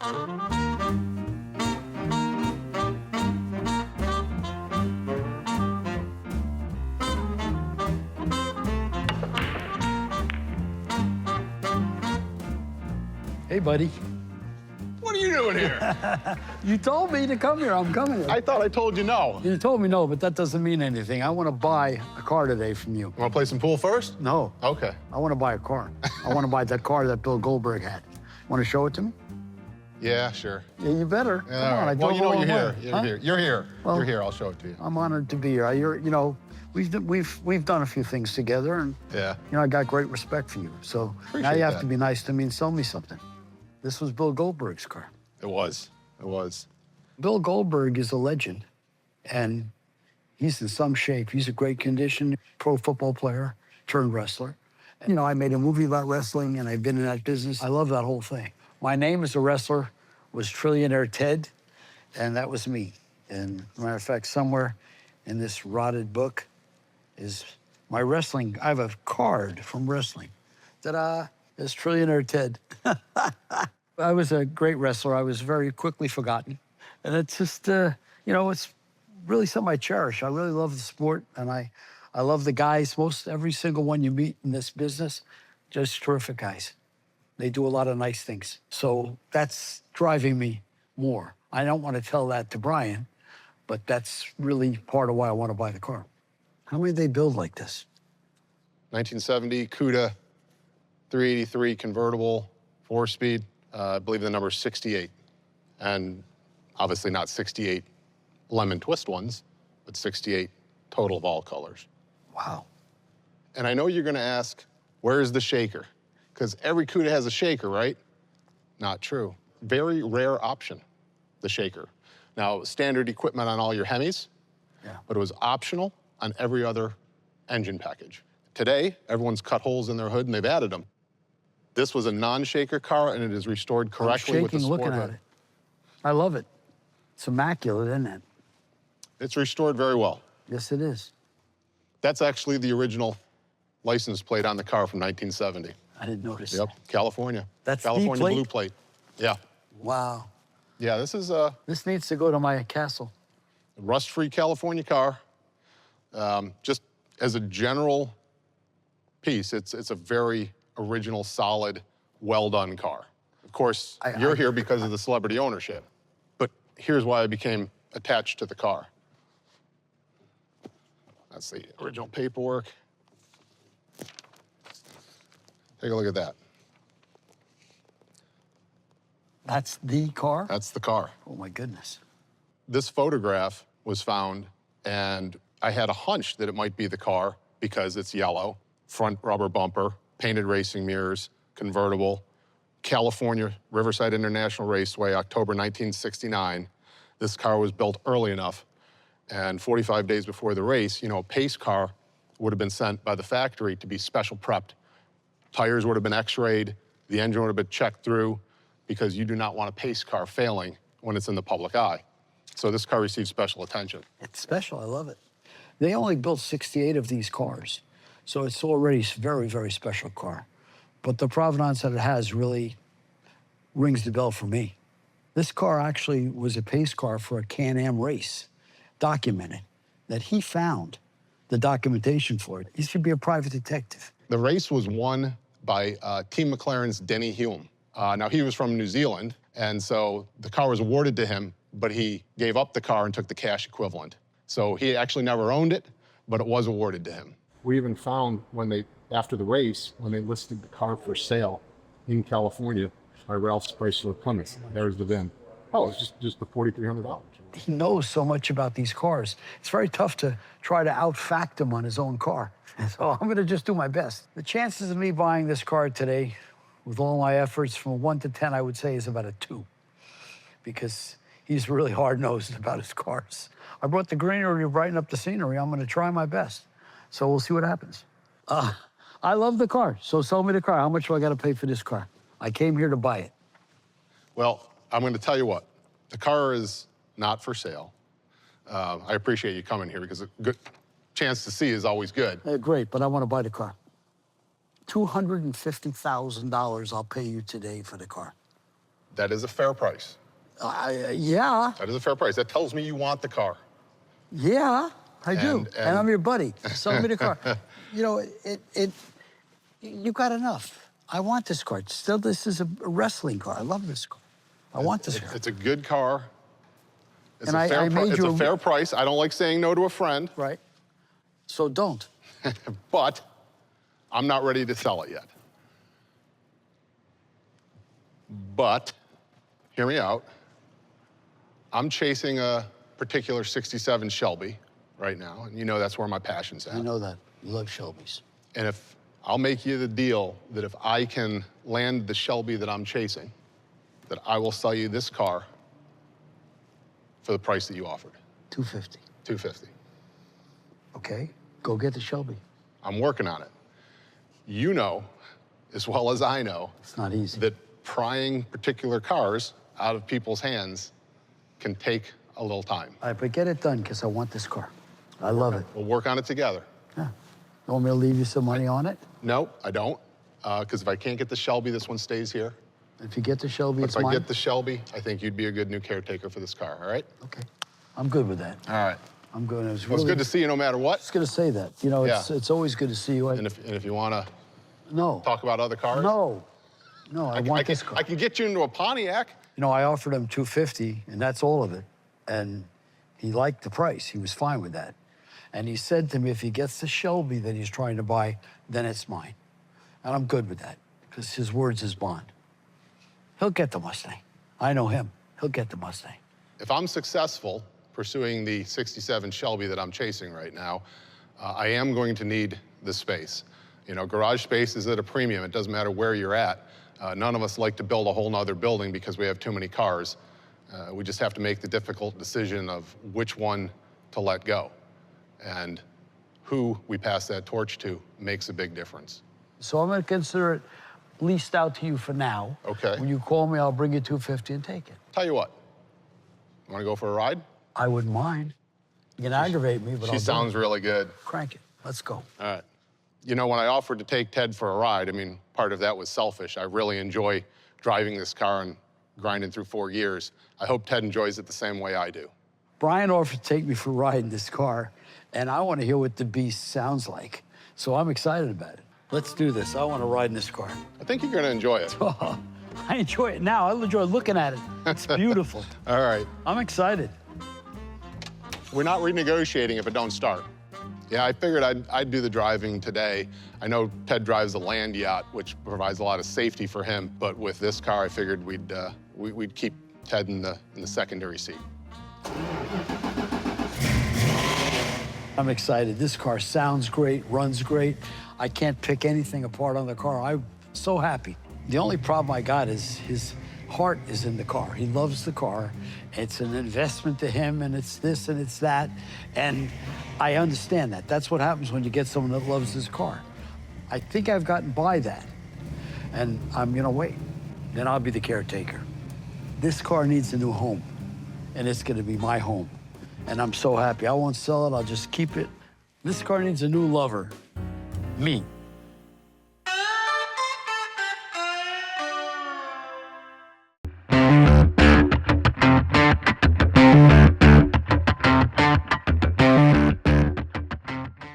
Hey, buddy. What are you doing here? You told me to come here. I'm coming here. I thought I told you no. You told me no, but that doesn't mean anything. I want to buy a car today from you. Want to play some pool first? No. Okay. I want to buy a car. I want to buy that car that Bill Goldberg had. Want to show it to me? Yeah, sure. Yeah, you better. Yeah, Come on, I well, drove you know a long you're here. way. You're Huh? here. You're here. Well- You're here. I'll show it to you. I'm honored to be here. You know, we've done a few things together, and Yeah. you know, I got great respect for you. So now Appreciate you have that. to be nice to me and sell me something. This was Bill Goldberg's car. It was. It was. Bill Goldberg is a legend, and he's in some shape. He's a great condition, pro football player turned wrestler. You know, I made a movie about wrestling, and I've been in that business. I love that whole thing. My name as a wrestler was Trillionaire Ted, and that was me. And as a matter of fact, somewhere in this rotted book is my wrestling. I have a card from wrestling. Ta-da! It's Trillionaire Ted. I was a great wrestler. I was very quickly forgotten. And it's just, you know, it's really something I cherish. I really love the sport, and I love the guys. Every single one you meet in this business, just terrific guys. They do a lot of nice things. So that's driving me more. I don't want to tell that to Brian, but that's really part of why I want to buy the car. How many do they build like this? 1970 Cuda 383 convertible, 4-speed. I believe the number is 68. And obviously not 68 lemon twist ones, but 68 total of all colors. Wow. And I know you're gonna ask, where's the shaker? Because every Cuda has a shaker, right? Not true. Very rare option, the shaker. Now, standard equipment on all your Hemis, Yeah. but it was optional on every other engine package. Today, everyone's cut holes in their hood and they've added them. This was a non-shaker car, and it is restored correctly I'm with the shaking sport looking at hood. it. I love it. It's immaculate, isn't it? It's restored very well. Yes, it is. That's actually the original license plate on the car from 1970. I didn't notice. Yep, California. That's the California plate? blue plate. Yeah. Wow. Yeah, this is a This needs to go to my castle. rust-free California car. Just as a general piece, it's a very original, solid, well-done car. Of course, you're here because of the celebrity ownership, but here's why I became attached to the car. That's the original paperwork. Take a look at that. That's the car? That's the car. Oh, my goodness. This photograph was found, and I had a hunch that it might be the car because it's yellow, front rubber bumper, painted racing mirrors, convertible, California Riverside International Raceway, October 1969. This car was built early enough, and 45 days before the race, you know, a pace car would have been sent by the factory to be special prepped. Tires would have been x-rayed, the engine would have been checked through, because you do not want a pace car failing when it's in the public eye. So this car received special attention. It's special. I love it. They only built 68 of these cars, so it's already a very, very special car. But the provenance that it has really rings the bell for me. This car actually was a pace car for a Can-Am race, documented, that he found the documentation for it. He should be a private detective. The race was won by Team McLaren's Denny Hume. Now, he was from New Zealand, and so the car was awarded to him, but he gave up the car and took the cash equivalent. So he actually never owned it, but it was awarded to him. We even found after the race, when they listed the car for sale in California by Ralph's Chrysler Plymouth, there's the VIN. Oh, it's just the $4,300. He knows so much about these cars. It's very tough to try to outfact him on his own car. So I'm gonna just do my best. The chances of me buying this car today, with all my efforts, from 1 to 10, I would say is about a 2, because he's really hard-nosed about his cars. I brought the greenery to brighten up the scenery. I'm gonna try my best. So we'll see what happens. I love the car, so sell me the car. How much do I gotta pay for this car? I came here to buy it. Well, I'm going to tell you what. The car is not for sale. I appreciate you coming here because a good chance to see is always good. Great, but I wanna buy the car. $250,000 I'll pay you today for the car. That is a fair price. Yeah, That is a fair price. That tells me you want the car. yeah, I do. And- And I'm your buddy. Sell me the car. You know, you got enough. I want this car. Still, this is a wrestling car. I love this car. I want this car. It's a good car. It's, And a, fair I made it's you a fair price. I don't like saying no to a friend, Right. So don't. but I'm not ready to sell it yet. But, hear me out. I'm chasing a particular 67 Shelby right now, and you know that's where my passion's at. I know that. You love Shelbys. And if I'll make you the deal that if I can land the Shelby that I'm chasing, that I will sell you this car for the price that you offered, $250. $250. Okay. Go get the Shelby. I'm working on it. You know, as well as I know, It's not easy. that prying particular cars out of people's hands can take a little time. All right, but get it done because I want this car. I love it. We'll work on it together. Yeah. You want me to leave you some money on it? No, I don't, because if I can't get the Shelby, this one stays here. If you get the Shelby, But it's if I mine. get the Shelby, I think you'd be a good new caretaker for this car, all right? Okay. I'm good with that. All right. I'm good. It was Well, it's really good to see you no matter I what. was going to say that. You know, it's always good to see you. And if you want to No. talk about other cars, No. No, I want can, this car. I can get you into a Pontiac. You know, I offered him $250, and that's all of it. And he liked the price. He was fine with that. And he said to me, if he gets the Shelby that he's trying to buy, then it's mine. And I'm good with that, because his word's his bond. He'll get the Mustang. I know him. He'll get the Mustang. If I'm successful pursuing the 67 Shelby that I'm chasing right now, I am going to need the space. You know, garage space is at a premium. It doesn't matter where you're at. None of us like to build a whole nother building because we have too many cars. We just have to make the difficult decision of which one to let go. And who we pass that torch to makes a big difference. So I'm going to consider it leased out to you for now. Okay. When you call me, I'll bring you $250 and take it. Tell you what, you want to go for a ride? I wouldn't mind. You can aggravate me, but She I'll do sounds it. really good. Crank it. Let's go. All right. You know, when I offered to take Ted for a ride, I mean, part of that was selfish. I really enjoy driving this car and grinding through 4 years. I hope Ted enjoys it the same way I do. Brian offered to take me for a ride in this car, and I want to hear what the beast sounds like. So I'm excited about it. Let's do this. I want to ride in this car. I think you're going to enjoy it. Oh, I enjoy it now. I enjoy looking at it. It's beautiful. All right. I'm excited. We're not renegotiating if it don't start. Yeah, I figured I'd do the driving today. I know Ted drives a land yacht, which provides a lot of safety for him, but with this car, I figured we'd keep Ted in the secondary seat. I'm excited. This car sounds great, runs great. I can't pick anything apart on the car. I'm so happy. The only problem I got is his heart is in the car. He loves the car. It's an investment to him, and it's this and it's that. And I understand that. That's what happens when you get someone that loves his car. I think I've gotten by that. And I'm gonna wait. Then I'll be the caretaker. This car needs a new home, and it's gonna be my home. And I'm so happy. I won't sell it, I'll just keep it. This car needs a new lover, me.